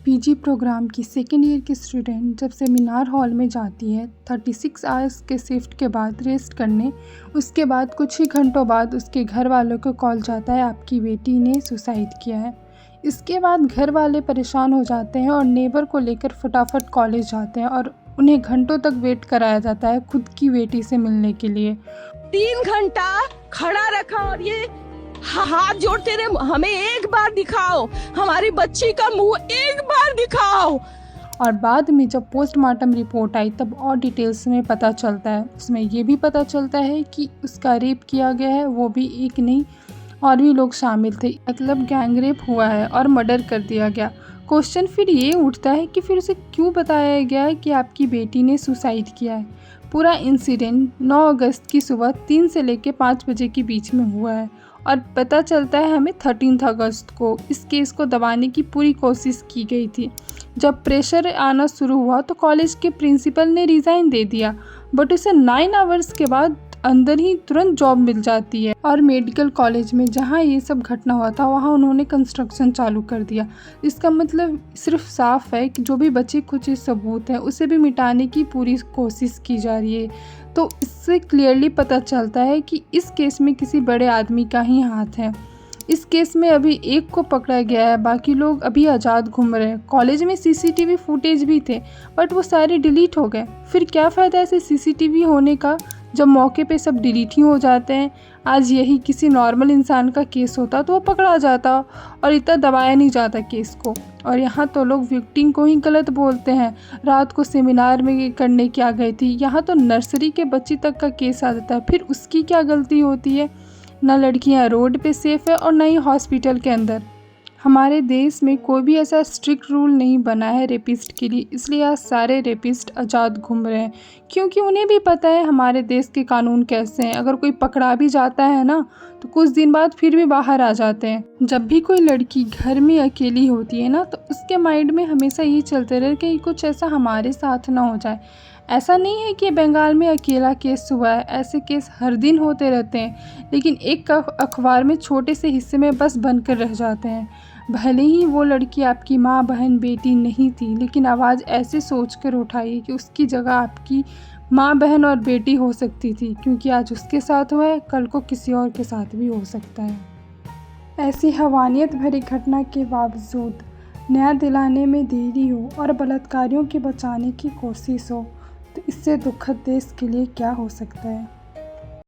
PG programme की second year की student जब सेमिनार हॉल में जाती है 36 आवर्स के शिफ्ट के बाद रेस्ट करने, उसके बाद कुछ ही घंटों बाद उसके घर वालों को कॉल जाता है आपकी बेटी ने सुसाइड किया है। इसके बाद घर वाले परेशान हो जाते हैं और नेबर को लेकर फटाफट कॉलेज जाते हैं और उन्हें घंटों तक वेट कराया जाता है खुद की बेटी से मिलने के लिए। 3 घंटा खड़ा रखा और ये हाथ जोड़ते रहे, हमें एक बार दिखाओ, हमारी बच्ची का मुंह एक बार दिखाओ। और बाद में जब पोस्टमार्टम रिपोर्ट आई तब और डिटेल्स में पता चलता है, उसमें ये भी पता चलता है कि उसका रेप किया गया है, वो भी एक नहीं और भी लोग शामिल थे, मतलब गैंग रेप हुआ है और मर्डर कर दिया गया। क्वेश्चन फिर ये उठता है कि फिर उसे क्यों बताया गया है कि आपकी बेटी ने सुसाइड किया है। पूरा इंसिडेंट 9 अगस्त की सुबह 3 से लेकर 5 बजे के बीच में हुआ है और पता चलता है हमें 13 अगस्त को। इस केस को दबाने की पूरी कोशिश की गई थी। जब प्रेशर आना शुरू हुआ तो कॉलेज के प्रिंसिपल ने रिज़ाइन दे दिया, बट उसे 9 आवर्स के बाद अंदर ही तुरंत जॉब मिल जाती है। और मेडिकल कॉलेज में जहाँ ये सब घटना हुआ था वहाँ उन्होंने कंस्ट्रक्शन चालू कर दिया। इसका मतलब सिर्फ साफ है कि जो भी बचे कुछ सबूत हैं उसे भी मिटाने की पूरी कोशिश की जा रही है। तो इससे क्लियरली पता चलता है कि इस केस में किसी बड़े आदमी का ही हाथ है। इस केस में अभी एक को पकड़ा गया है, बाकी लोग अभी आज़ाद घूम रहे हैं। कॉलेज में सीसीटीवी फुटेज भी थे बट वो सारे डिलीट हो गए। फिर क्या फ़ायदा ऐसे सीसीटीवी होने का जब मौके पे सब डिलीट ही हो जाते हैं। आज यही किसी नॉर्मल इंसान का केस होता तो वो पकड़ा जाता और इतना दबाया नहीं जाता केस को। और यहाँ तो लोग विक्टिम को ही गलत बोलते हैं, रात को सेमिनार में करने क्या गई थी। यहाँ तो नर्सरी के बच्ची तक का केस आ जाता है, फिर उसकी क्या गलती होती है। ना लड़कियाँ रोड पे सेफ़ है और ना ही हॉस्पिटल के अंदर। हमारे देश में कोई भी ऐसा स्ट्रिक्ट रूल नहीं बना है रेपिस्ट के लिए, इसलिए आज सारे रेपिस्ट आज़ाद घूम रहे हैं क्योंकि उन्हें भी पता है हमारे देश के कानून कैसे हैं। अगर कोई पकड़ा भी जाता है ना तो कुछ दिन बाद फिर भी बाहर आ जाते हैं। जब भी कोई लड़की घर में अकेली होती है ना तो उसके माइंड में हमेशा ये चलते रहे कि कुछ ऐसा हमारे साथ ना हो जाए। ऐसा नहीं है कि बंगाल में अकेला केस हुआ है, ऐसे केस हर दिन होते रहते हैं, लेकिन एक अखबार में छोटे से हिस्से में बस बनकर रह जाते हैं। भले ही वो लड़की आपकी माँ, बहन, बेटी नहीं थी, लेकिन आवाज़ ऐसे सोच कर उठाइए कि उसकी जगह आपकी माँ, बहन और बेटी हो सकती थी, क्योंकि आज उसके साथ हुआ है, कल को किसी और के साथ भी हो सकता है। ऐसी हैवानियत भरी घटना के बावजूद न्याय दिलाने में देरी हो और बलात्कारियों के बचाने की कोशिश हो तो इससे दुखद देश के लिए क्या हो सकता है।